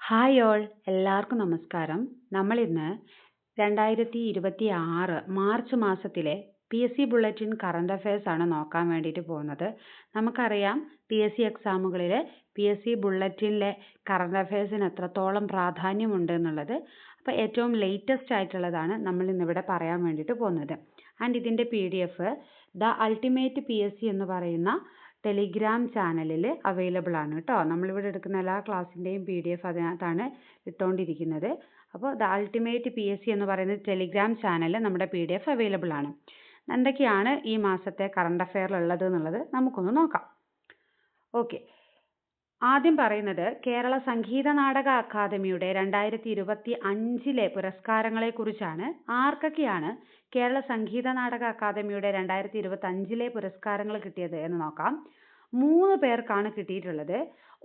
Hi all, എല്ലാവർക്കും നമസ്കാരം. നമ്മളിന്ന് 2026 മാർച്ച് മാസത്തിലെ PSC ബുള്ളറ്റിൻ കറണ്ട് അഫയേഴ്സ് ആണ് നോക്കാൻ വേണ്ടിയിട്ട് പോകുന്നത്. നമുക്കറിയാം PSC എക്സാമുകളിൽ PSC ബുള്ളറ്റിനിലെ കറണ്ട് അഫയേഴ്സിന് എത്രത്തോളം പ്രാധാന്യമുണ്ട് എന്നുള്ളത്. അപ്പോൾ ഏറ്റവും ലേറ്റസ്റ്റ് ആയിട്ടുള്ളതാണ് നമ്മൾ ഇന്നിവിടെ പറയാൻ വേണ്ടിയിട്ട് പോകുന്നത്. ആൻഡ് ഇതിൻ്റെ PDF ദ അൾട്ടിമേറ്റ് PSC എന്ന് പറയുന്ന ടെലിഗ്രാം ചാനലിൽ അവൈലബിൾ ആണ് കേട്ടോ. നമ്മളിവിടെ എടുക്കുന്ന എല്ലാ ക്ലാസ്സിൻ്റെയും PDF അതിനകത്താണ് ഇട്ടുകൊണ്ടിരിക്കുന്നത്. അപ്പോൾ ദ അൾട്ടിമേറ്റ് PSC എന്ന് പറയുന്ന ടെലിഗ്രാം ചാനൽ നമ്മുടെ PDF അവൈലബിൾ ആണ്. എന്തൊക്കെയാണ് ഈ മാസത്തെ കറണ്ട് അഫെയറിൽ ഉള്ളത് എന്നുള്ളത് നമുക്കൊന്ന് നോക്കാം. ഓക്കെ, ആദ്യം പറയുന്നത് കേരള സംഗീത നാടക അക്കാദമിയുടെ 2025 പുരസ്കാരങ്ങളെ കുറിച്ചാണ്. ആർക്കൊക്കെയാണ് കേരള സംഗീത നാടക അക്കാദമിയുടെ 2025 പുരസ്കാരങ്ങൾ കിട്ടിയത് എന്ന് നോക്കാം. 3 പേർക്കാണ് കിട്ടിയിട്ടുള്ളത്.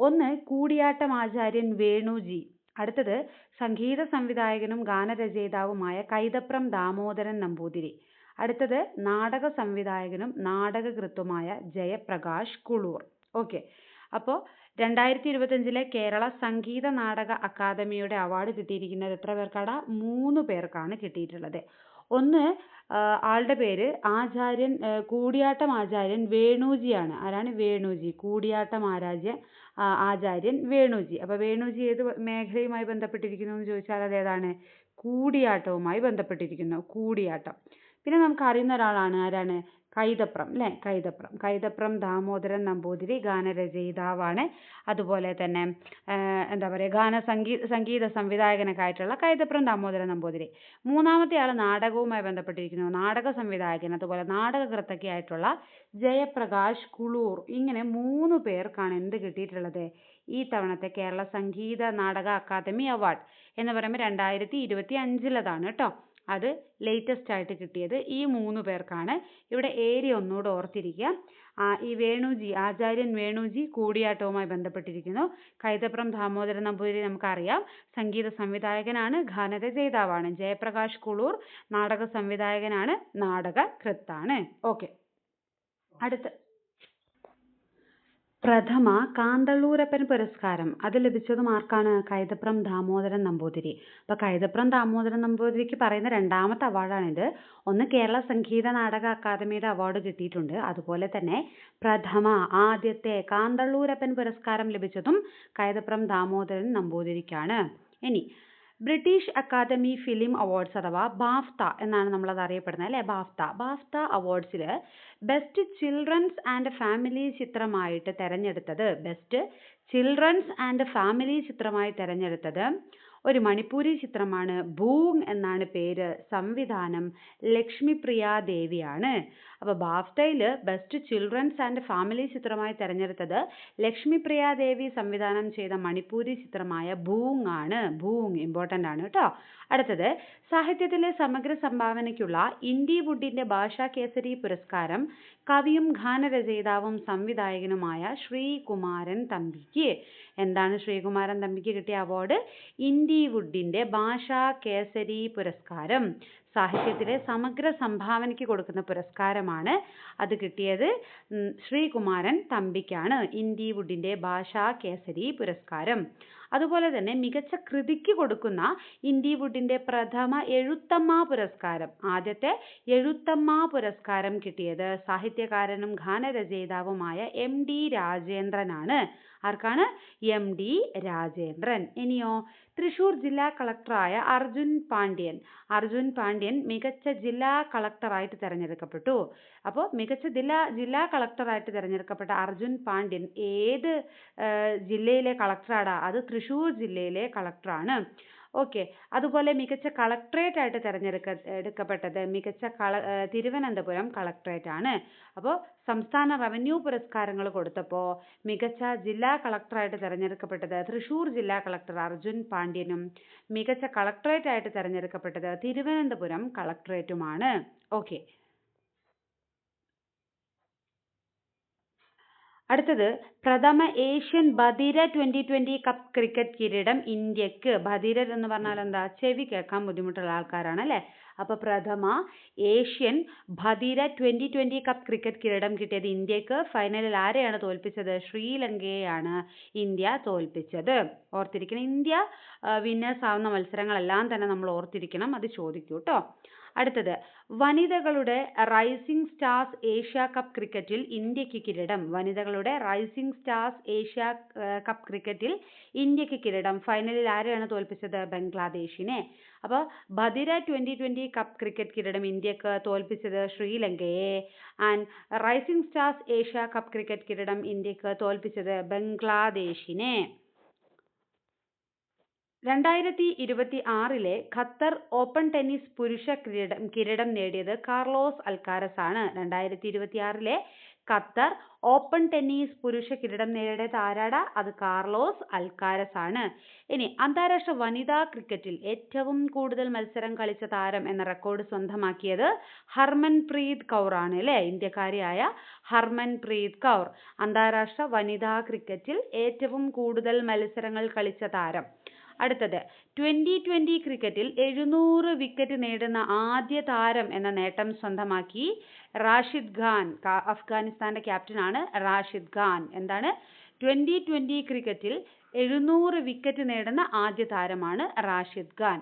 ഒന്ന് കൂടിയാട്ടം ആചാര്യൻ വേണുജി, അടുത്തത് സംഗീത സംവിധായകനും ഗാനരചയിതാവുമായ കൈതപ്രം ദാമോദരൻ നമ്പൂതിരി, അടുത്തത് നാടക സംവിധായകനും നാടകകൃത്തുമായ ജയപ്രകാശ് കുളൂർ. ഓക്കെ, അപ്പോൾ 2025 കേരള സംഗീത നാടക അക്കാദമിയുടെ അവാർഡ് കിട്ടിയിരിക്കുന്നത് എത്ര പേർക്കാണ്? 3 പേർക്കാണ് കിട്ടിയിട്ടുള്ളത്. ഒന്ന് ആളുടെ പേര് കൂടിയാട്ടം ആചാര്യൻ വേണുജിയാണ്. ആരാണ്? വേണുജി. കൂടിയാട്ടം ആചാര്യൻ വേണുജി. അപ്പോൾ വേണുജി ഏത് മേഖലയുമായി ബന്ധപ്പെട്ടിരിക്കുന്നു എന്ന് ചോദിച്ചാൽ അതേതാണ്? കൂടിയാട്ടവുമായി ബന്ധപ്പെട്ടിരിക്കുന്നു. കൂടിയാട്ടം. പിന്നെ നമുക്ക് അറിയുന്ന ഒരാളാണ്. ആരാണ്? കൈതപ്രം, അല്ലേ? കൈതപ്രം ദാമോദരൻ നമ്പൂതിരി ഗാനരചയിതാവാണ്. അതുപോലെ തന്നെ എന്താ പറയുക, സംഗീത സംവിധായകനൊക്കെ ആയിട്ടുള്ള കൈതപ്രം ദാമോദരൻ നമ്പൂതിരി. മൂന്നാമത്തെ ആൾ നാടകവുമായി ബന്ധപ്പെട്ടിരിക്കുന്നു, നാടക സംവിധായകൻ, അതുപോലെ നാടകകൃത്തൊക്കെ ആയിട്ടുള്ള ജയപ്രകാശ് കുളൂർ. ഇങ്ങനെ 3 പേർക്കാണ് എന്ത് കിട്ടിയിട്ടുള്ളത്? ഈ തവണത്തെ കേരള സംഗീത നാടക അക്കാദമി അവാർഡ് എന്ന് പറയുമ്പോൾ 2025 കേട്ടോ. അത് ലേറ്റസ്റ്റ് ആയിട്ട് കിട്ടിയത് ഈ 3 പേർക്കാണ്. ഇവിടെ ഏരിയ ഒന്നുകൂടെ ഓർത്തിരിക്കുക. ഈ ആചാര്യൻ വേണുജി കൂടിയാട്ടവുമായി ബന്ധപ്പെട്ടിരിക്കുന്നു. കൈതപ്രം ദാമോദരൻ നമ്പൂതിരി നമുക്കറിയാം, സംഗീത സംവിധായകനാണ്, ഗാനരചയിതാവാണ്. ജയപ്രകാശ് കുളൂർ നാടക സംവിധായകനാണ്, നാടകകൃത്താണ്. ഓക്കെ, അടുത്ത പ്രഥമ കാന്തളൂരപ്പൻ പുരസ്കാരം അത് ലഭിച്ചതും ആർക്കാണ്? കൈതപ്രം ദാമോദരൻ നമ്പൂതിരി. അപ്പോൾ കൈതപ്രം ദാമോദരൻ നമ്പൂതിരിക്ക് പറയുന്ന 2ാമത്തെ അവാർഡാണിത്. ഒന്ന് കേരള സംഗീത നാടക അക്കാദമിയുടെ അവാർഡ് കിട്ടിയിട്ടുണ്ട്. അതുപോലെ തന്നെ ആദ്യത്തെ കാന്തളൂരപ്പൻ പുരസ്കാരം ലഭിച്ചതും കൈതപ്രം ദാമോദരൻ നമ്പൂതിരിക്കാണ്. ഇനി ബ്രിട്ടീഷ് അക്കാദമി ഫിലിം അവാർഡ്സ് അഥവാ ബാഫ്ത എന്നാണ് നമ്മളത് അറിയപ്പെടുന്നത്, അല്ലേ? BAFTA അവാർഡ്സിൽ best children's and family ചിത്രമായിട്ട് തിരഞ്ഞെടുത്തത് ഒരു മണിപ്പൂരി ചിത്രമാണ്. ഭൂങ് എന്നാണ് പേര്. സംവിധാനം ലക്ഷ്മിപ്രിയ ദേവിയാണ്. അപ്പോൾ ബാഫ്തയിൽ ബെസ്റ്റ് ചിൽഡ്രൻസ് ആൻഡ് ഫാമിലി ചിത്രമായി തിരഞ്ഞെടുത്തത് ലക്ഷ്മിപ്രിയ ദേവി സംവിധാനം ചെയ്ത മണിപ്പൂരി ചിത്രമായ ഭൂങ് ആണ്. ഭൂങ് ഇമ്പോർട്ടൻ്റ് ആണ് കേട്ടോ. അടുത്തത് സാഹിത്യത്തിലെ സമഗ്ര സംഭാവനയ്ക്കുള്ള ഇൻഡിവുഡിൻ്റെ ഭാഷാ കേസരി പുരസ്കാരം കവിയും ഗാനരചയിതാവും സംവിധായകനുമായ ശ്രീകുമാരൻ തമ്പിക്ക്. എന്താണ് ശ്രീകുമാരൻ തമ്പിക്ക് കിട്ടിയ അവാർഡ്? ഇൻഡിവുഡിൻ്റെ ഭാഷാ കേസരി പുരസ്കാരം. സാഹിത്യത്തിലെ സമഗ്ര സംഭാവനയ്ക്ക് കൊടുക്കുന്ന പുരസ്കാരമാണ്. അത് കിട്ടിയത് ശ്രീകുമാരൻ തമ്പിക്കാണ്, ഇൻഡിവുഡിൻ്റെ ഭാഷാ കേസരി പുരസ്കാരം. അതുപോലെ തന്നെ മികച്ച കൃതിക്ക് കൊടുക്കുന്ന ഇൻഡിവുഡിൻ്റെ പ്രഥമ എഴുത്തമ്മ പുരസ്കാരം, ആദ്യത്തെ എഴുത്തമ്മ പുരസ്കാരം കിട്ടിയത് സാഹിത്യകാരനും ഗാനരചയിതാവുമായ MD രാജേന്ദ്രനാണ്. ആർക്കാണ്? MD രാജേന്ദ്രൻ. ഇനിയോ തൃശൂർ ജില്ലാ കളക്ടറായ അർജുൻ പാണ്ഡ്യൻ മികച്ച ജില്ലാ കളക്ടറായിട്ട് തിരഞ്ഞെടുക്കപ്പെട്ടു. അപ്പോൾ മികച്ച ജില്ലാ കളക്ടറായിട്ട് തിരഞ്ഞെടുക്കപ്പെട്ട അർജുൻ പാണ്ഡ്യൻ ഏത് ജില്ലയിലെ കളക്ടറാണ്? അത് തൃശൂർ ജില്ലയിലെ കളക്ടറാണ്. ഓക്കെ, അതുപോലെ മികച്ച കളക്ടറേറ്റ് ആയിട്ട് തിരഞ്ഞെടുക്കപ്പെട്ടത് തിരുവനന്തപുരം കളക്ടറേറ്റ് ആണ്. അപ്പോൾ സംസ്ഥാന റവന്യൂ പുരസ്കാരങ്ങൾ കൊടുത്തപ്പോൾ മികച്ച ജില്ലാ കളക്ടറായിട്ട് തിരഞ്ഞെടുക്കപ്പെട്ടത് തൃശൂർ ജില്ലാ കളക്ടർ അർജുൻ പാണ്ഡ്യനും മികച്ച കളക്ടറേറ്റ് ആയിട്ട് തിരഞ്ഞെടുക്കപ്പെട്ടത് തിരുവനന്തപുരം കളക്ടറേറ്റുമാണ്. ഓക്കെ, അടുത്തത് പ്രഥമ ഏഷ്യൻ ബധിര 2020 കപ്പ് ക്രിക്കറ്റ് കിരീടം ഇന്ത്യക്ക്. ബധിരർ എന്ന് പറഞ്ഞാൽ എന്താ? ചെവി കേൾക്കാൻ ബുദ്ധിമുട്ടുള്ള ആൾക്കാരാണ്, അല്ലേ? അപ്പോൾ പ്രഥമ ഏഷ്യൻ ബധിര 2020 കപ്പ് ക്രിക്കറ്റ് കിരീടം കിട്ടിയത് ഇന്ത്യക്ക്. ഫൈനലിൽ ആരെയാണ് തോൽപ്പിച്ചത്? ശ്രീലങ്കയെയാണ് ഇന്ത്യ തോൽപ്പിച്ചത്. ഓർത്തിരിക്കണം, ഇന്ത്യ വിന്നേഴ്സ് ആവുന്ന മത്സരങ്ങളെല്ലാം തന്നെ നമ്മൾ ഓർത്തിരിക്കണം, അത് ചോദിക്കൂ കേട്ടോ. അടുത്തത്, വനിതകളുടെ റൈസിംഗ് സ്റ്റാർസ് ഏഷ്യ കപ്പ് ക്രിക്കറ്റിൽ ഇന്ത്യക്ക് കിരീടം. വനിതകളുടെ റൈസിംഗ് സ്റ്റാർസ് ഏഷ്യ കപ്പ് ക്രിക്കറ്റിൽ ഇന്ത്യക്ക് കിരീടം. ഫൈനലിൽ ആരെയാണ് തോൽപ്പിച്ചത്? ബംഗ്ലാദേശിനെ. അപ്പോൾ ബധിര 2020 കപ്പ് ക്രിക്കറ്റ് കിരീടം ഇന്ത്യക്ക്, തോൽപ്പിച്ചത് ശ്രീലങ്കയെ. And rising stars Asia cup cricket കിരീടം ഇന്ത്യക്ക്, തോൽപ്പിച്ചത് ബംഗ്ലാദേശിനെ. 2026 ഖത്തർ ഓപ്പൺ ടെന്നീസ് പുരുഷ കിരീടം നേടിയത് കാർലോസ് അൽക്കാരസ് ആണ്. 2026 ഖത്തർ ഓപ്പൺ ടെന്നീസ് പുരുഷ കിരീടം നേടിയത് ആരാടാ? അത് കാർലോസ് അൽക്കാരസ് ആണ്. ഇനി അന്താരാഷ്ട്ര വനിതാ ക്രിക്കറ്റിൽ ഏറ്റവും കൂടുതൽ മത്സരം കളിച്ച താരം എന്ന റെക്കോർഡ് സ്വന്തമാക്കിയത് ഹർമൻപ്രീത് കൗർ ആണ് അല്ലേ? ഇന്ത്യക്കാരിയായ ഹർമൻപ്രീത് കൗർ അന്താരാഷ്ട്ര വനിതാ ക്രിക്കറ്റിൽ ഏറ്റവും കൂടുതൽ മത്സരങ്ങൾ കളിച്ച താരം. അടുത്തത്, 2020 ക്രിക്കറ്റിൽ 700 വിക്കറ്റ് നേടുന്ന ആദ്യ താരം എന്ന നേട്ടം സ്വന്തമാക്കി റാഷിദ് ഖാൻ. അഫ്ഗാനിസ്ഥാന്റെ ക്യാപ്റ്റനാണ് റാഷിദ് ഖാൻ. എന്താണ്? 2020 ക്രിക്കറ്റിൽ 700 വിക്കറ്റ് നേടുന്ന ആദ്യ താരമാണ് റാഷിദ് ഖാൻ.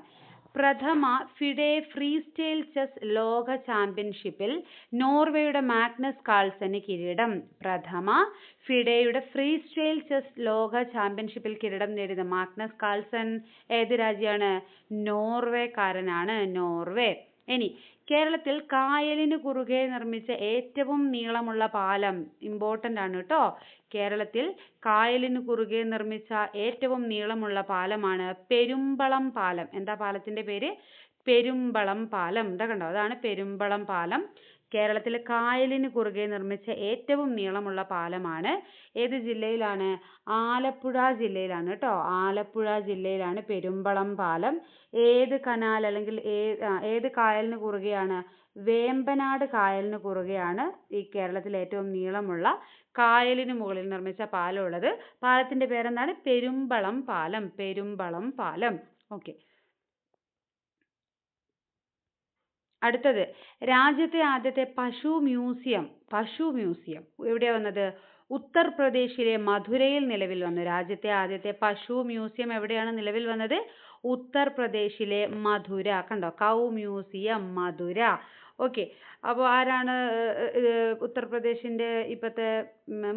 പ്രഥമ ഫിഡെ ഫ്രീ സ്റ്റൈൽ ചെസ് ലോക ചാമ്പ്യൻഷിപ്പിൽ നോർവേയുടെ മാഗ്നസ് കാൾസന് കിരീടം. പ്രഥമ ഫിഡെയുടെ ഫ്രീ സ്റ്റൈൽ ചെസ് ലോക ചാമ്പ്യൻഷിപ്പിൽ കിരീടം നേടിയത് മാഗ്നസ് കാൾസൺ ഏത് രാജ്യമാണ്? നോർവേക്കാരനാണ്, നോർവേ. ഇനി കേരളത്തിൽ കായലിന് കുറുകെ നിർമ്മിച്ച ഏറ്റവും നീളമുള്ള പാലം. ഇമ്പോർട്ടൻ്റ് ആണ് കേട്ടോ. കേരളത്തിൽ കായലിന് കുറുകെ നിർമ്മിച്ച ഏറ്റവും നീളമുള്ള പാലമാണ് പെരുമ്പളം പാലം. എന്താ പാലത്തിന്റെ പേര്? പെരുമ്പളം പാലം. ഇതാ കണ്ടോ, അതാണ് പെരുമ്പളം പാലം. കേരളത്തിൽ കായലിന് കുറുകെ നിർമ്മിച്ച ഏറ്റവും നീളമുള്ള പാലമാണ്. ഏത് ജില്ലയിലാണ്? ആലപ്പുഴ ജില്ലയിലാണ് കേട്ടോ. ആലപ്പുഴ ജില്ലയിലാണ് പെരുമ്പളം പാലം. ഏത് കനാൽ അല്ലെങ്കിൽ ഏത് കായലിന് കുറുകെയാണ്? വേമ്പനാട് കായലിന് കുറുകെയാണ് ഈ കേരളത്തിലെ ഏറ്റവും നീളമുള്ള കായലിന് മുകളിൽ നിർമ്മിച്ച പാലം ഉള്ളത്. പാലത്തിന്റെ പേരെന്താണ്? പെരുമ്പളം പാലം. പെരുമ്പളം പാലം. ഓക്കെ. അടുത്തത്, രാജ്യത്തെ ആദ്യത്തെ പശു മ്യൂസിയം എവിടെയാ വന്നത്? ഉത്തർപ്രദേശിലെ മധുരയിൽ നിലവിൽ വന്നു. രാജ്യത്തെ ആദ്യത്തെ പശു മ്യൂസിയം എവിടെയാണ് നിലവിൽ വന്നത്? ഉത്തർപ്രദേശിലെ മധുര. കണ്ടോ, കൗ മ്യൂസിയം മധുര. ഓക്കെ. അപ്പോൾ ആരാണ് ഉത്തർപ്രദേശിന്റെ ഇപ്പോഴത്തെ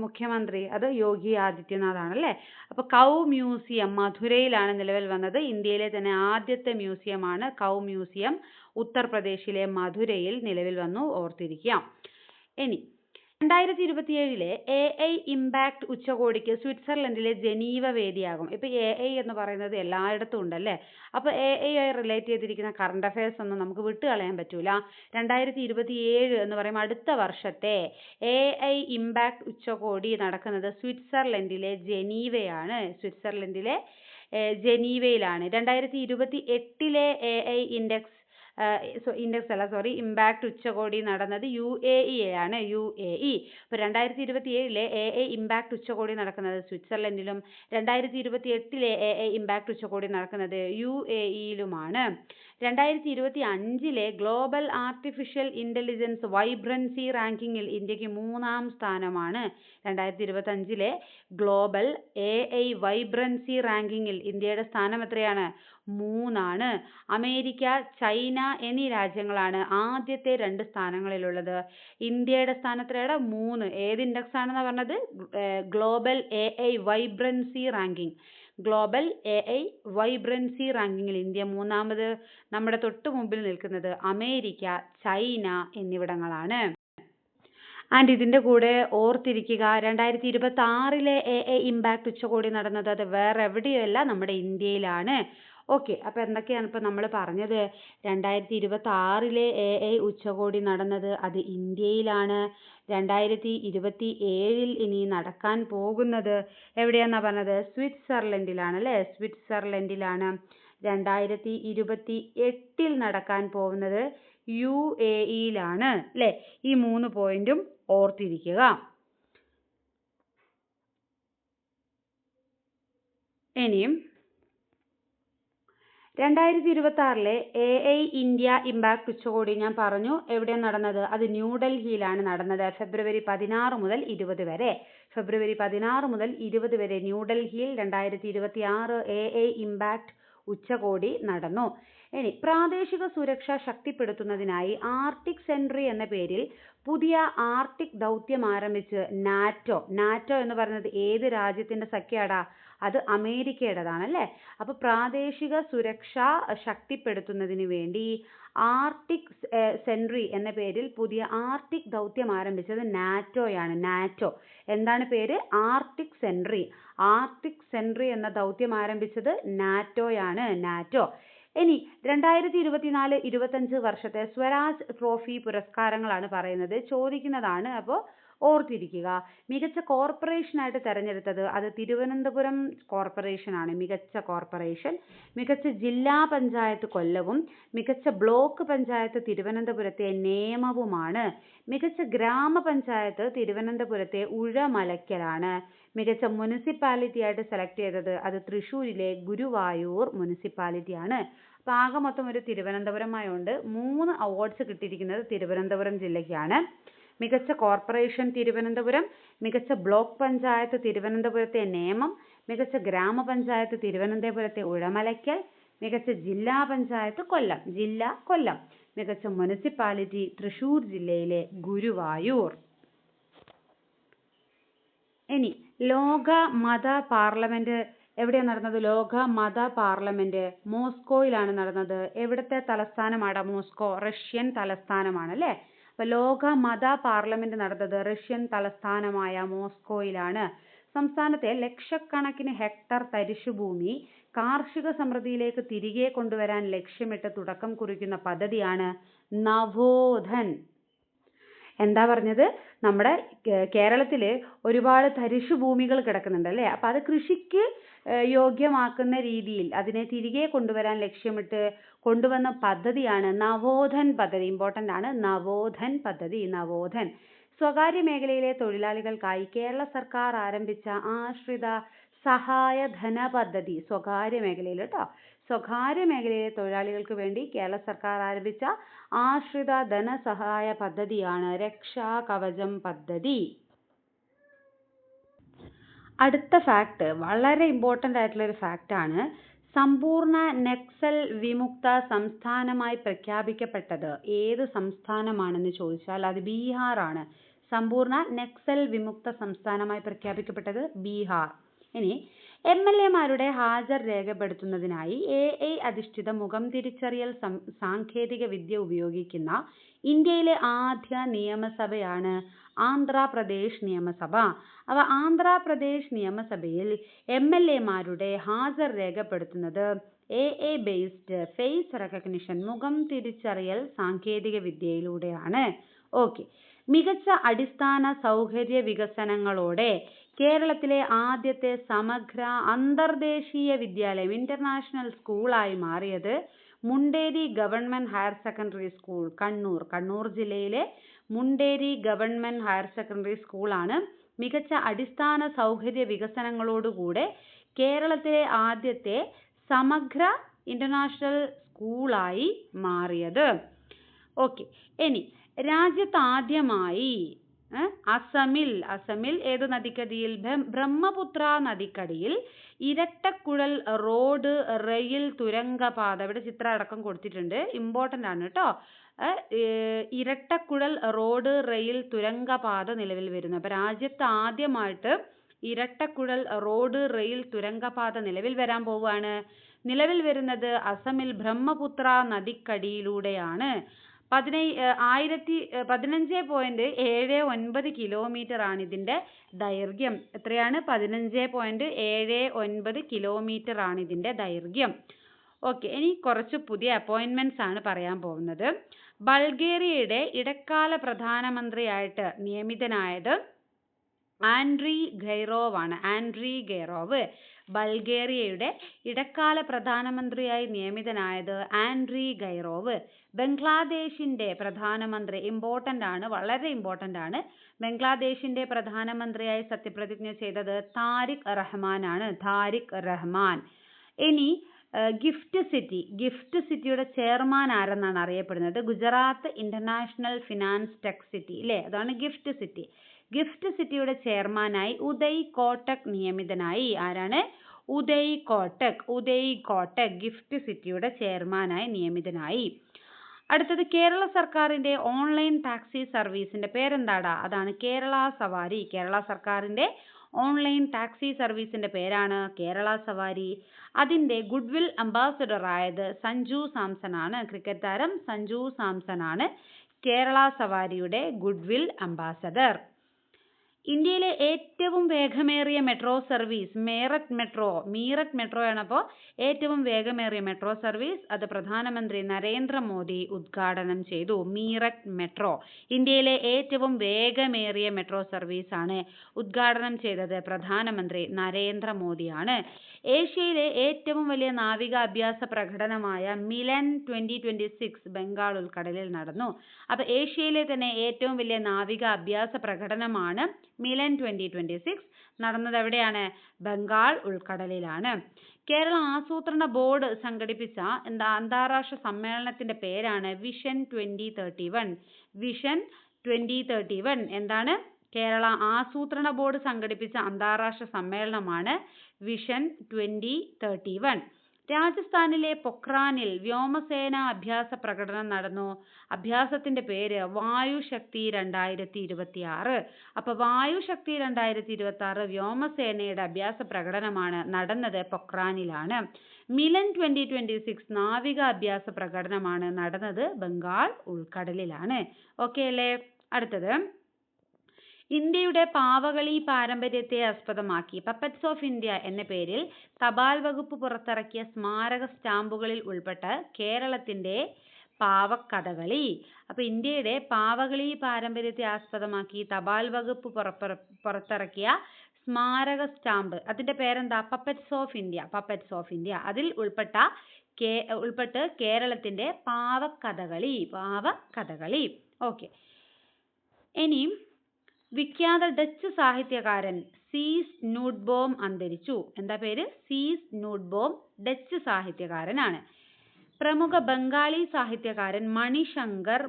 മുഖ്യമന്ത്രി? അത് യോഗി ആദിത്യനാഥ് ആണല്ലേ. അപ്പോൾ കൗ മ്യൂസിയം മധുരയിലാണ് നിലവിൽ വന്നത്. ഇന്ത്യയിലെ തന്നെ ആദ്യത്തെ മ്യൂസിയമാണ് കൗ മ്യൂസിയം. ഉത്തർപ്രദേശിലെ മധുരയിൽ നിലവിൽ വന്നു, ഓർത്തിരിക്കാം. ഇനി 2027 AI ഇമ്പാക്ട് ഉച്ചകോടിക്ക് സ്വിറ്റ്സർലൻഡിലെ ജനീവ വേദിയാകും. ഇപ്പോൾ AI എന്ന് പറയുന്നത് എല്ലായിടത്തും ഉണ്ടല്ലേ. അപ്പോൾ AI ആയി റിലേറ്റ് ചെയ്തിരിക്കുന്ന കറണ്ട് അഫയേഴ്സ് ഒന്നും നമുക്ക് വിട്ടുകളയാൻ പറ്റൂല. 2027 എന്ന് പറയുമ്പോൾ അടുത്ത വർഷത്തെ AI ഇമ്പാക്ട് ഉച്ചകോടി നടക്കുന്നത് സ്വിറ്റ്സർലൻഡിലെ ജനീവയാണ്. സ്വിറ്റ്സർലൻഡിലെ ജനീവയിലാണ്. 2028 AI ഇമ്പാക്ട് ഉച്ചകോടി നടന്നത് UAE ആണ്. UAE. അപ്പോൾ 2027 AI ഇമ്പാക്ട് ഉച്ചകോടി നടക്കുന്നത് സ്വിറ്റ്സർലൻഡിലും 2028 AI ഇമ്പാക്ട് ഉച്ചകോടി നടക്കുന്നത് UAEയിലുമാണ്. 2025 ഗ്ലോബൽ ആർട്ടിഫിഷ്യൽ ഇന്റലിജൻസ് വൈബ്രൻസി റാങ്കിങ്ങിൽ ഇന്ത്യക്ക് 3ാം സ്ഥാനമാണ്. 2025 ഗ്ലോബൽ AI വൈബ്രൻസി റാങ്കിങ്ങിൽ ഇന്ത്യയുടെ സ്ഥാനം എത്രയാണ്? 3 അമേരിക്ക, ചൈന എന്നീ രാജ്യങ്ങളാണ് ആദ്യത്തെ 2 സ്ഥാനങ്ങളിലുള്ളത്. ഇന്ത്യയുടെ സ്ഥാനം എത്രയാണ്? 3. ഏത് ഇൻഡെക്സ് ആണെന്നാണ് പറഞ്ഞത്? Global AI vibrancy ranking. Global AI vibrancy റാങ്കിങ്ങിൽ ഇന്ത്യ 3ാമത്. നമ്മുടെ തൊട്ട് മുമ്പിൽ നിൽക്കുന്നത് അമേരിക്ക, ചൈന എന്നിവിടങ്ങളാണ്. ആൻഡ് ഇതിൻ്റെ കൂടെ ഓർത്തിരിക്കുക, 2026 AI ഇമ്പാക്ട് ഉച്ചകോടി നടന്നത് അത് വേറെ എവിടെയല്ല, നമ്മുടെ ഇന്ത്യയിലാണ്. ഓക്കെ. അപ്പോൾ എന്തൊക്കെയാണ് ഇപ്പോൾ നമ്മൾ പറഞ്ഞത്? 2026 AI ഉച്ചകോടി നടന്നത് അത് ഇന്ത്യയിലാണ്. 2027 ഇനി നടക്കാൻ പോകുന്നത് എവിടെയാണെന്നാണ് പറഞ്ഞത്? സ്വിറ്റ്സർലൻഡിലാണ് അല്ലേ. സ്വിറ്റ്സർലൻഡിലാണ്. 2028 നടക്കാൻ പോകുന്നത് UAEയിലാണ് അല്ലേ. ഈ 3 പോയിന്റും ഓർത്തിരിക്കുക. ഇനിയും 2026 AI ഇന്ത്യ ഇമ്പാക്ട് ഉച്ചകോടി ഞാൻ പറഞ്ഞു എവിടെയാണ് നടന്നത്? അത് ന്യൂഡൽഹിയിലാണ് നടന്നത്. ഫെബ്രുവരി 16 മുതൽ 20 വരെ. ഫെബ്രുവരി 16 മുതൽ 20 വരെ ന്യൂഡൽഹിയിൽ 2026 AI ഇമ്പാക്ട് ഉച്ചകോടി നടന്നു. ഇനി പ്രാദേശിക സുരക്ഷ ശക്തിപ്പെടുത്തുന്നതിനായി ആർട്ടിക് സെൻട്രി എന്ന പേരിൽ പുതിയ ആർട്ടിക് ദൗത്യം ആരംഭിച്ച് നാറ്റോ. നാറ്റോ എന്ന് പറയുന്നത് ഏത് രാജ്യത്തിന്റെ സഖ്യമാടാ? അത് അമേരിക്കയുടേതാണ് അല്ലേ? അപ്പൊ പ്രാദേശിക സുരക്ഷ ശക്തിപ്പെടുത്തുന്നതിന് വേണ്ടി ആർട്ടിക് സെൻട്രി എന്ന പേരിൽ പുതിയ ആർട്ടിക് ദൗത്യം ആരംഭിച്ചത് നാറ്റോയാണ്. നാറ്റോ എന്താണ് പേര്? Arctic sentry. ആർട്ടിക് സെൻട്രി എന്ന ദൗത്യം ആരംഭിച്ചത് നാറ്റോയാണ്. നാറ്റോ. ഇനി 2024-25 വർഷത്തെ സ്വരാജ് ട്രോഫി പുരസ്കാരങ്ങളാണ് പറയുന്നത്. ചോദിക്കുന്നതാണ്, അപ്പോൾ ഓർത്തിരിക്കുക. മികച്ച കോർപ്പറേഷനായിട്ട് തെരഞ്ഞെടുത്തത് അത് തിരുവനന്തപുരം കോർപ്പറേഷനാണ്. മികച്ച കോർപ്പറേഷൻ. മികച്ച ജില്ലാ പഞ്ചായത്ത് കൊല്ലവും മികച്ച ബ്ലോക്ക് പഞ്ചായത്ത് തിരുവനന്തപുരത്തെ നേമവുമാണ്. മികച്ച ഗ്രാമപഞ്ചായത്ത് തിരുവനന്തപുരത്തെ ഉഴമലക്കലാണ്. മികച്ച മുനിസിപ്പാലിറ്റി ആയിട്ട് സെലക്ട് ചെയ്തത് അത് തൃശ്ശൂരിലെ ഗുരുവായൂർ മുനിസിപ്പാലിറ്റിയാണ്. അപ്പോൾ ആകെ മൊത്തം ഒരു തിരുവനന്തപുരമായുണ്ട് 3 അവാർഡ്സ് കിട്ടിയിരിക്കുന്നത് തിരുവനന്തപുരം ജില്ലയ്ക്കാണ്. മികച്ച കോർപ്പറേഷൻ തിരുവനന്തപുരം, മികച്ച ബ്ലോക്ക് പഞ്ചായത്ത് തിരുവനന്തപുരത്തെ നേമം, മികച്ച ഗ്രാമപഞ്ചായത്ത് തിരുവനന്തപുരത്തെ ഉഴമലയ്ക്കൽ, മികച്ച ജില്ലാ പഞ്ചായത്ത് കൊല്ലം. ജില്ല കൊല്ലം. മികച്ച മുനിസിപ്പാലിറ്റി തൃശ്ശൂർ ജില്ലയിലെ ഗുരുവായൂർ. ഇനി ലോക മത പാർലമെന്റ് എവിടെയാണ് നടന്നത്? ലോക മത പാർലമെന്റ് മോസ്കോയിലാണ് നടന്നത്. എവിടത്തെ തലസ്ഥാനമാണ് മോസ്കോ? റഷ്യൻ തലസ്ഥാനമാണ് അല്ലേ? അപ്പൊ ലോക മത പാർലമെന്റ് നടന്നത് റഷ്യൻ തലസ്ഥാനമായ മോസ്കോയിലാണ്. സംസ്ഥാനത്തെ ലക്ഷക്കണക്കിന് ഹെക്ടർ തരിശുഭൂമി കാർഷിക സമൃദ്ധിയിലേക്ക് തിരികെ കൊണ്ടുവരാൻ ലക്ഷ്യമിട്ട് തുടക്കം കുറിക്കുന്ന പദ്ധതിയാണ് നവോധൻ. എന്താ പറഞ്ഞത്? നമ്മുടെ കേരളത്തില് ഒരുപാട് തരിശുഭൂമികൾ കിടക്കുന്നുണ്ട് അല്ലേ? അപ്പൊ അത് കൃഷിക്ക് യോഗ്യമാക്കുന്ന രീതിയിൽ അതിനെ തിരികെ കൊണ്ടുവരാൻ ലക്ഷ്യമിട്ട് കൊണ്ടുവന്ന പദ്ധതിയാണ് നവോധൻ പദ്ധതി. ഇമ്പോർട്ടന്റ് ആണ് നവോധൻ പദ്ധതി. നവോധൻ. സ്വകാര്യ മേഖലയിലെ തൊഴിലാളികൾക്കായി കേരള സർക്കാർ ആരംഭിച്ച ആശ്രിത സഹായ ധന പദ്ധതി. സ്വകാര്യ മേഖലയിൽ കേട്ടോ. സ്വകാര്യ മേഖലയിലെ തൊഴിലാളികൾക്ക് വേണ്ടി കേരള സർക്കാർ ആരംഭിച്ച ആശ്രിത ധനസഹായ പദ്ധതിയാണ് രക്ഷാ കവചം പദ്ധതി. അടുത്ത ഫാക്ട് വളരെ ഇമ്പോർട്ടൻ്റ് ആയിട്ടുള്ള ഒരു ഫാക്റ്റാണ്. സമ്പൂർണ്ണ നക്സൽ വിമുക്ത സംസ്ഥാനമായി പ്രഖ്യാപിക്കപ്പെട്ടത് ഏത് സംസ്ഥാനമാണെന്ന് ചോദിച്ചാൽ അത് ബീഹാർ ആണ്. സമ്പൂർണ്ണ നക്സൽ വിമുക്ത സംസ്ഥാനമായി പ്രഖ്യാപിക്കപ്പെട്ടത് ബീഹാർ. ഇനി MLA-മാരുടെ ഹാജർ രേഖപ്പെടുത്തുന്നതിനായി AI അധിഷ്ഠിത മുഖം തിരിച്ചറിയൽ സാങ്കേതിക വിദ്യ ഉപയോഗിക്കുന്ന ഇന്ത്യയിലെ ആദ്യ നിയമസഭയാണ് ആന്ധ്രാപ്രദേശ് നിയമസഭ. അവ ആന്ധ്രാപ്രദേശ് നിയമസഭയിൽ MLA-മാരുടെ ഹാജർ രേഖപ്പെടുത്തുന്നത് AI ബേസ്ഡ് ഫേസ് റെക്കഗ്നിഷൻ മുഖം തിരിച്ചറിയൽ സാങ്കേതിക വിദ്യയിലൂടെയാണ്. ഓക്കെ. മികച്ച അടിസ്ഥാന സൗകര്യ വികസനങ്ങളോടെ കേരളത്തിലെ ആദ്യത്തെ സമഗ്ര അന്തർദേശീയ വിദ്യാലയം ഇന്റർനാഷണൽ സ്കൂളായി മാറിയത് Munderi government higher secondary school Kannur. Kannur ജില്ലയിലെ മുണ്ടേരി ഗവൺമെന്റ് ഹയർ സെക്കൻഡറി സ്കൂളാണ് മികച്ച അടിസ്ഥാന സൗകര്യ വികസനങ്ങളോടുകൂടെ കേരളത്തിലെ ആദ്യത്തെ സമഗ്ര ഇന്റർനാഷണൽ സ്കൂളായി മാറിയത്. ഓക്കെ. ഇനി രാജ്യത്ത് ആദ്യമായി അസമിൽ ഏത് നദിക്കടിയിൽ? ബ്രഹ്മപുത്ര നദിക്കടിയിൽ ഇരട്ടക്കുഴൽ റോഡ് റെയിൽ തുരങ്കപാത. ഇവിടെ ചിത്രം അടക്കം കൊടുത്തിട്ടുണ്ട്. ഇമ്പോർട്ടൻ്റ് ആണ് കേട്ടോ. ഇരട്ടക്കുഴൽ റോഡ് റെയിൽ തുരങ്കപാത നിലവിൽ വരുന്നു. അപ്പൊ രാജ്യത്ത് ആദ്യമായിട്ട് ഇരട്ടക്കുഴൽ റോഡ് റെയിൽ തുരങ്കപാത നിലവിൽ വരാൻ പോവുകയാണ്. നിലവിൽ വരുന്നത് അസമിൽ ബ്രഹ്മപുത്ര നദിക്കടിയിലൂടെയാണ്. 15.79 കിലോമീറ്റർ ആണ് ഇതിന്റെ ദൈർഘ്യം. എത്രയാണ്? 15.79 കിലോമീറ്റർ ആണ് ഇതിന്റെ ദൈർഘ്യം. ഓക്കെ. ഇനി കുറച്ച് പുതിയ അപ്പോയിന്റ്മെന്റ്സ് ആണ് പറയാൻ പോകുന്നത്. ബൾഗേറിയയുടെ ഇടക്കാല പ്രധാനമന്ത്രിയായിട്ട് നിയമിതനായത് ആൻഡ്രി ഗൈറോവ് ആണ്. ആൻഡ്രി ഗൈറോവ്. ബൾഗേറിയയുടെ ഇടക്കാല പ്രധാനമന്ത്രിയായി നിയമിതനായത് ആൻഡ്രി ഗൈറോവ്. ബംഗ്ലാദേശിന്റെ പ്രധാനമന്ത്രി ഇമ്പോർട്ടൻ്റ് ആണ്, വളരെ ഇമ്പോർട്ടൻ്റ് ആണ്. ബംഗ്ലാദേശിന്റെ പ്രധാനമന്ത്രിയായി സത്യപ്രതിജ്ഞ ചെയ്തത് താരിഖ് റഹ്മാൻ ആണ്. താരിഖ് റഹ്മാൻ. ഇനി ഗിഫ്റ്റ് സിറ്റിയുടെ ചെയർമാൻ ആരെന്നാണ് അറിയപ്പെടുന്നത്? Gujarat international finance tech city അല്ലേ, അതാണ് ഗിഫ്റ്റ് സിറ്റി. ഗിഫ്റ്റ് സിറ്റിയുടെ ചെയർമാനായി ഉദയ് കോട്ടക് നിയമിതനായി. ആരാണ്? ഉദയ് കോട്ടക് ഗിഫ്റ്റ് സിറ്റിയുടെ ചെയർമാനായി നിയമിതനായി. അടുത്തത് കേരള സർക്കാരിന്റെ ഓൺലൈൻ ടാക്സി സർവീസിന്റെ പേരെന്താടാ? അതാണ് കേരള സവാരി. കേരള സർക്കാരിന്റെ ഓൺലൈൻ ടാക്സി സർവീസിന്റെ പേരാണ് കേരള സവാരി. അതിന്റെ ഗുഡ്വിൽ അംബാസഡർ ആയത് സഞ്ജു സാംസൺ ആണ്. ക്രിക്കറ്റ് താരം സഞ്ജു സാംസൺ ആണ് കേരള സവാരിയുടെ ഗുഡ്വിൽ അംബാസഡർ. ഇന്ത്യയിലെ ഏറ്റവും വേഗമേറിയ മെട്രോ സർവീസ് മീററ്റ് മെട്രോ ആണ്. അപ്പോൾ ഏറ്റവും വേഗമേറിയ മെട്രോ സർവീസ് അത് പ്രധാനമന്ത്രി നരേന്ദ്രമോദി ഉദ്ഘാടനം ചെയ്തു. മീററ്റ് മെട്രോ ഇന്ത്യയിലെ ഏറ്റവും വേഗമേറിയ മെട്രോ സർവീസ് ആണ് ഉദ്ഘാടനം ചെയ്തത് പ്രധാനമന്ത്രി നരേന്ദ്രമോദിയാണ്. ഏഷ്യയിലെ ഏറ്റവും വലിയ നാവിക അഭ്യാസ പ്രകടനമായ മിലൻ 2026 ബംഗാൾ ഉൾക്കടലിൽ നടന്നു. അപ്പൊ ഏഷ്യയിലെ തന്നെ ഏറ്റവും വലിയ നാവിക അഭ്യാസ പ്രകടനമാണ് മിലൻ 2026 നടന്നത് എവിടെയാണ്? ബംഗാൾ ഉൾക്കടലിലാണ്. കേരള ആസൂത്രണ ബോർഡ് സംഘടിപ്പിച്ച അന്താരാഷ്ട്ര സമ്മേളനത്തിന്റെ പേരാണ് വിഷൻ 2031. വിഷൻ 2031 എന്താണ്? കേരള ആസൂത്രണ ബോർഡ് സംഘടിപ്പിച്ച അന്താരാഷ്ട്ര സമ്മേളനമാണ് വിഷൻ 2031. രാജസ്ഥാനിലെ പൊഖ്രാനിൽ വ്യോമസേന അഭ്യാസ പ്രകടനം നടന്നു. അഭ്യാസത്തിന്റെ പേര് വായുശക്തി 2026. അപ്പൊ വായുശക്തി 2026 വ്യോമസേനയുടെ അഭ്യാസ പ്രകടനമാണ് നടന്നത് പൊഖ്രാനിലാണ്. മിലൻ 2026 നാവിക അഭ്യാസ പ്രകടനമാണ് നടന്നത് ബംഗാൾ ഉൾക്കടലിലാണ്. ഓക്കെ അല്ലേ? അടുത്തത് ഇന്ത്യയുടെ പാവകളി പാരമ്പര്യത്തെ ആസ്പദമാക്കി പപ്പറ്റ്സ് ഓഫ് ഇന്ത്യ എന്ന പേരിൽ തപാൽ വകുപ്പ് പുറത്തിറക്കിയ സ്മാരക സ്റ്റാമ്പുകളിൽ ഉൾപ്പെട്ട കേരളത്തിന്റെ പാവക്കഥകളി. അപ്പൊ ഇന്ത്യയുടെ പാവകളി പാരമ്പര്യത്തെ ആസ്പദമാക്കി തപാൽ വകുപ്പ് പുറത്തിറക്കിയ സ്മാരക സ്റ്റാമ്പ് അതിന്റെ പേരെന്താ? Puppets of India. അതിൽ ഉൾപ്പെട്ട് കേരളത്തിന്റെ പാവക്കഥകളി. ഓക്കെ. ഇനി വിഖ്യാത ഡച്ച് സാഹിത്യകാരൻ സീസ് നൂട്ട്ബോം അന്തരിച്ചു. എന്താ പേര്? സീസ് നൂട്ട്ബോം ഡച്ച് സാഹിത്യകാരനാണ്. പ്രമുഖ ബംഗാളി സാഹിത്യകാരൻ മണിശങ്കർ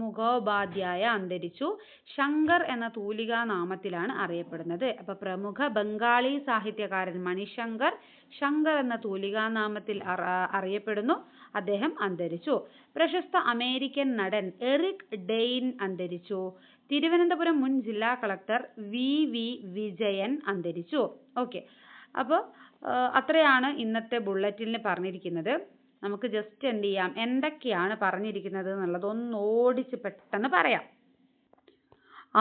മുഖോപാധ്യായ അന്തരിച്ചു. ശങ്കർ എന്ന തൂലികാ നാമത്തിലാണ് അറിയപ്പെടുന്നത്. അപ്പൊ പ്രമുഖ ബംഗാളി സാഹിത്യകാരൻ മണിശങ്കർ ശങ്കർ എന്ന തൂലികാ നാമത്തിൽ അറിയപ്പെടുന്നു. അദ്ദേഹം അന്തരിച്ചു. പ്രശസ്ത അമേരിക്കൻ നടൻ എറിക് ഡെയ്ൻ അന്തരിച്ചു. തിരുവനന്തപുരം മുൻ ജില്ലാ കളക്ടർ വി വിജയൻ അന്തരിച്ചു. ഓക്കെ. അപ്പോൾ അത്രയാണ് ഇന്നത്തെ ബുള്ളറ്റിനിൽ പറഞ്ഞിരിക്കുന്നത്. നമുക്ക് ജസ്റ്റ് എന്ത് ചെയ്യാം, എന്തൊക്കെയാണ് പറഞ്ഞിരിക്കുന്നത് എന്നുള്ളത് ഒന്ന് ഓടിച്ച് പെട്ടെന്ന് പറയാം.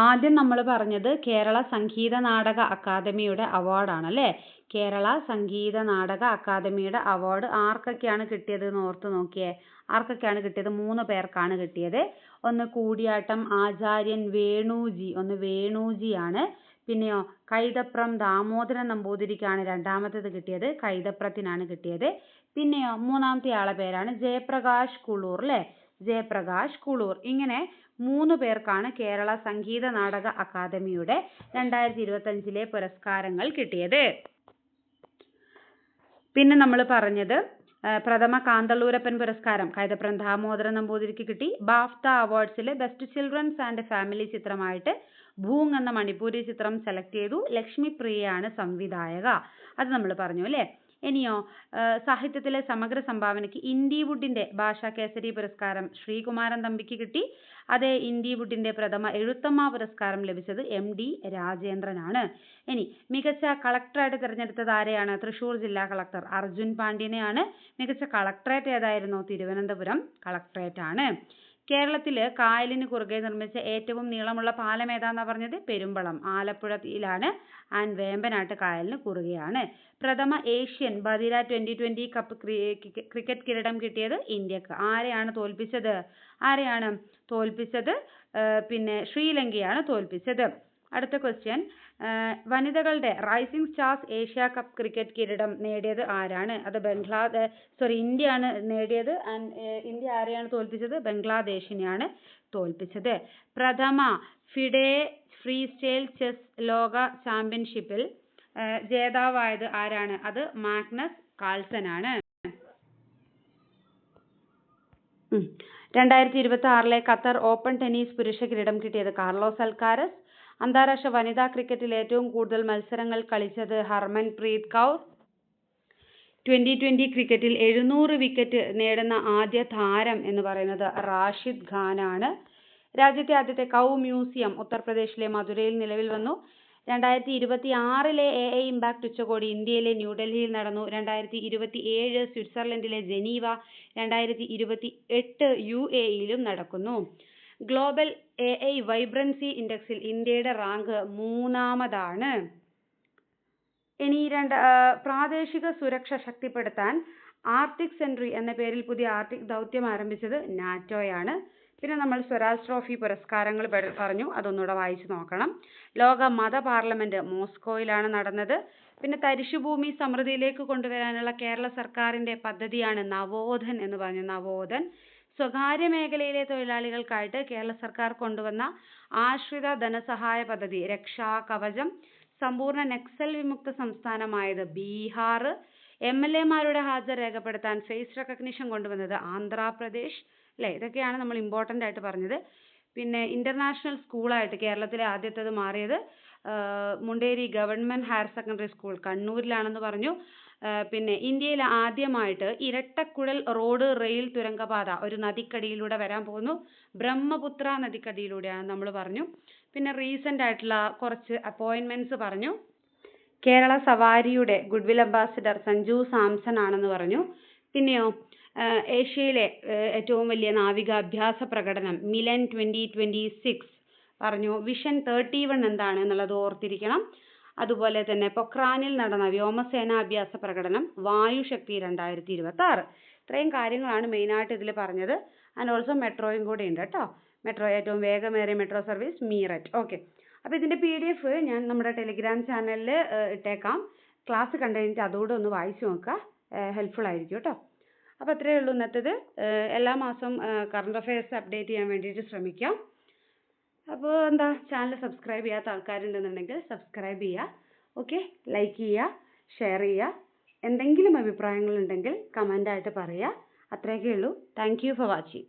ആദ്യം നമ്മൾ പറഞ്ഞത് കേരള സംഗീത നാടക അക്കാദമിയുടെ അവാർഡാണ് അല്ലേ? കേരള സംഗീത നാടക അക്കാദമിയുടെ അവാർഡ് ആർക്കൊക്കെയാണ് കിട്ടിയത് എന്ന് ഓർത്ത് നോക്കിയേ. ആർക്കൊക്കെയാണ് കിട്ടിയത്? 3 പേർക്കാണ് കിട്ടിയത്. ഒന്ന് കൂടിയാട്ടം ആചാര്യൻ വേണുജിയാണ്. പിന്നെയോ കൈതപ്രം ദാമോദരൻ നമ്പൂതിരിക്കാണ് രണ്ടാമത്തേത് കിട്ടിയത്. കൈതപ്രത്തിനാണ് കിട്ടിയത്. പിന്നെയോ മൂന്നാമത്തെ ആളെ പേരാണ് ജയപ്രകാശ് കുളൂർ അല്ലേ? ജയപ്രകാശ് കുളൂർ. ഇങ്ങനെ 3 പേർക്കാണ് കേരള സംഗീത നാടക അക്കാദമിയുടെ 2025 പുരസ്കാരങ്ങൾ കിട്ടിയത്. പിന്നെ നമ്മൾ പറഞ്ഞത് പ്രഥമ കാന്തളൂരപ്പൻ പുരസ്കാരം കൈതപ്രം ദാമോദരൻ നമ്പൂതിരിക്ക് കിട്ടി. BAFTA അവാർഡ്സിൽ best children's and family ചിത്രമായിട്ട് ഭൂങ് എന്ന മണിപ്പൂരി ചിത്രം സെലക്ട് ചെയ്തു. ലക്ഷ്മി പ്രിയയാണ് സംവിധായക. അത് നമ്മൾ പറഞ്ഞു അല്ലേ? ഇനിയോ സാഹിത്യത്തിലെ സമഗ്ര സംഭാവനയ്ക്ക് ഇൻഡിവുഡിന്റെ ഭാഷാ കേസരി പുരസ്കാരം ശ്രീകുമാരൻ തമ്പിക്ക് കിട്ടി. അതേ ഇൻഡിവുഡിന്റെ പ്രഥമ എഴുത്തമ്മ പുരസ്കാരം ലഭിച്ചത് MD രാജേന്ദ്രനാണ്. ഇനി മികച്ച കളക്ടറായിട്ട് തിരഞ്ഞെടുത്തത് ആരെയാണ്? തൃശൂർ ജില്ലാ കളക്ടർ അർജുൻ പാണ്ഡ്യനെയാണ്. മികച്ച കളക്ടറേറ്റ് ഏതായിരുന്നു? തിരുവനന്തപുരം കളക്ടറേറ്റ് ആണ്. കേരളത്തില് കായലിന് കുറുകെ നിർമ്മിച്ച ഏറ്റവും നീളമുള്ള പാലം ഏതാന്നാ പറഞ്ഞത്? പെരുമ്പളം, ആലപ്പുഴയിലാണ്. ആൻഡ് വേമ്പനാട്ട് കായലിന് കുറുകെയാണ്. പ്രഥമ ഏഷ്യൻ ബദിര 2020 കപ്പ് ക്രിക്കറ്റ് കിരീടം കിട്ടിയത് ഇന്ത്യക്ക്. ആരെയാണ് തോൽപ്പിച്ചത്? പിന്നെ ശ്രീലങ്കയാണ് തോൽപ്പിച്ചത്. അടുത്ത ക്വസ്റ്റ്യൻ, വനിതകളുടെ rising stars Asia cup cricket കിരീടം നേടിയത് ആരാണ്? അത് ഇന്ത്യയാണ് നേടിയത്. ഇന്ത്യ ആരെയാണ് തോൽപ്പിച്ചത്? ബംഗ്ലാദേശിനെയാണ് തോൽപ്പിച്ചത്. പ്രഥമ ഫിഡെ ഫ്രീ സ്റ്റൈൽ ചെസ് ലോക ചാമ്പ്യൻഷിപ്പിൽ ജേതാവായത് ആരാണ്? അത് മാഗ്നസ് കാൾസൺ ആണ്. 2026 ഖത്തർ ഓപ്പൺ ടെന്നീസ് പുരുഷ കിരീടം കിട്ടിയത് കാർലോസ് അൽക്കാരസ്. അന്താരാഷ്ട്ര വനിതാ ക്രിക്കറ്റിൽ ഏറ്റവും കൂടുതൽ മത്സരങ്ങൾ കളിച്ചത് ഹർമൻപ്രീത് കൗർ. 2020 ക്രിക്കറ്റിൽ 700 വിക്കറ്റ് നേടുന്ന ആദ്യ താരം എന്ന് പറയുന്നത് റാഷിദ് ഖാനാണ്. രാജ്യത്തെ ആദ്യത്തെ കൗ മ്യൂസിയം ഉത്തർപ്രദേശിലെ മധുരയിൽ നിലവിൽ വന്നു. 2026 AI ഇമ്പാക്ട് ഉച്ചകോടി ഇന്ത്യയിലെ ന്യൂഡൽഹിയിൽ നടന്നു. 2027 സ്വിറ്റ്സർലൻഡിലെ ജനീവ, 2028 UAEയിലും നടക്കുന്നു. ഗ്ലോബൽ AI വൈബ്രൻസി ഇൻഡെക്സിൽ ഇന്ത്യയുടെ റാങ്ക് 3-ാമതാണ്. ഇനി പ്രാദേശിക സുരക്ഷ ശക്തിപ്പെടുത്താൻ ആർട്ടിക് സെൻട്രി എന്ന പേരിൽ പുതിയ ആർട്ടിക് ദൗത്യം ആരംഭിച്ചത് നാറ്റോയാണ്. പിന്നെ നമ്മൾ സ്വരാജ് ട്രോഫി പുരസ്കാരങ്ങൾ പറഞ്ഞു, അതൊന്നുകൂടെ വായിച്ചു നോക്കണം. ലോക മത പാർലമെന്റ് മോസ്കോയിലാണ് നടന്നത്. പിന്നെ തരിശുഭൂമി സമൃദ്ധിയിലേക്ക് കൊണ്ടുവരാനുള്ള കേരള സർക്കാരിന്റെ പദ്ധതിയാണ് നവോധൻ എന്ന് പറഞ്ഞു. നവോധൻ സ്വകാര്യ മേഖലയിലെ തൊഴിലാളികൾക്കായിട്ട് കേരള സർക്കാർ കൊണ്ടുവന്ന ആശ്രിത ധനസഹായ പദ്ധതി. രക്ഷാ കവചം. സമ്പൂർണ്ണ നക്സൽ വിമുക്ത സംസ്ഥാനമായത് ബീഹാർ. MLA-മാരുടെ ഹാജർ രേഖപ്പെടുത്താൻ ഫേസ് റെക്കഗ്നിഷൻ കൊണ്ടുവന്നത് ആന്ധ്രാപ്രദേശ്. അല്ലേ, ഇതൊക്കെയാണ് നമ്മൾ ഇമ്പോർട്ടൻ്റ് ആയിട്ട് പറഞ്ഞത്. പിന്നെ ഇന്റർനാഷണൽ സ്കൂളായിട്ട് കേരളത്തിലെ ആദ്യത്തേത് മാറിയത് Munderi government higher secondary school കണ്ണൂരിലാണെന്ന് പറഞ്ഞു. പിന്നെ ഇന്ത്യയിൽ ആദ്യമായിട്ട് ഇരട്ടക്കുഴൽ റോഡ് റെയിൽ തുരങ്കപാത ഒരു നദിക്കടിയിലൂടെ വരാൻ പോകുന്നു. ബ്രഹ്മപുത്ര നദിക്കടിയിലൂടെയാണ് നമ്മൾ പറഞ്ഞു. പിന്നെ റീസെന്റ് ആയിട്ടുള്ള കുറച്ച് അപ്പോയിന്റ്മെന്റ്സ് പറഞ്ഞു. കേരള സവാരിയുടെ ഗുഡ്വിൽ അംബാസിഡർ സഞ്ജു സാംസൺ ആണെന്ന് പറഞ്ഞു. പിന്നെയോ ഏഷ്യയിലെ ഏറ്റവും വലിയ നാവിക അഭ്യാസ പ്രകടനം മിലൻ 2026 പറഞ്ഞു. വിഷൻ 31 എന്താണ് എന്നുള്ളത് ഓർത്തിരിക്കണം. അതുപോലെ തന്നെ പൊക്രാനിൽ നടന്ന വ്യോമസേന അഭ്യാസ പ്രകടനം വായുശക്തി 2026. ഇത്രയും കാര്യങ്ങളാണ് മെയിനായിട്ട് ഇതിൽ പറഞ്ഞത്. ആൻഡ് ഓൾസോ മെട്രോയും കൂടെ ഉണ്ട് കേട്ടോ. മെട്രോ ഏറ്റവും വേഗമേറിയ മെട്രോ സർവീസ് മീററ്റ്. ഓക്കെ, അപ്പോൾ ഇതിൻ്റെ PDF ഞാൻ നമ്മുടെ ടെലിഗ്രാം ചാനലിൽ ഇട്ടേക്കാം. ക്ലാസ് കണ്ടു കഴിഞ്ഞിട്ട് അതുകൂടെ ഒന്ന് വായിച്ചു നോക്കുക, ഹെൽപ്ഫുൾ ആയിരിക്കും കേട്ടോ. അപ്പോൾ അത്രയേ ഉള്ളൂ ഇന്നത്തേത്. എല്ലാ മാസവും കറണ്ട് അഫയേഴ്സ് അപ്ഡേറ്റ് ചെയ്യാൻ വേണ്ടിയിട്ട് ശ്രമിക്കാം. അപ്പോൾ എന്താ, ചാനൽ സബ്സ്ക്രൈബ് ചെയ്യാത്ത ആൾക്കാരുണ്ടെന്നുണ്ടെങ്കിൽ സബ്സ്ക്രൈബ് ചെയ്യുക. ഓക്കെ, ലൈക്ക് ചെയ്യുക, ഷെയർ ചെയ്യുക. എന്തെങ്കിലും അഭിപ്രായങ്ങളുണ്ടെങ്കിൽ കമൻ്റായിട്ട് പറയുക. അത്രയൊക്കെ ഉള്ളൂ. Thank you for watching.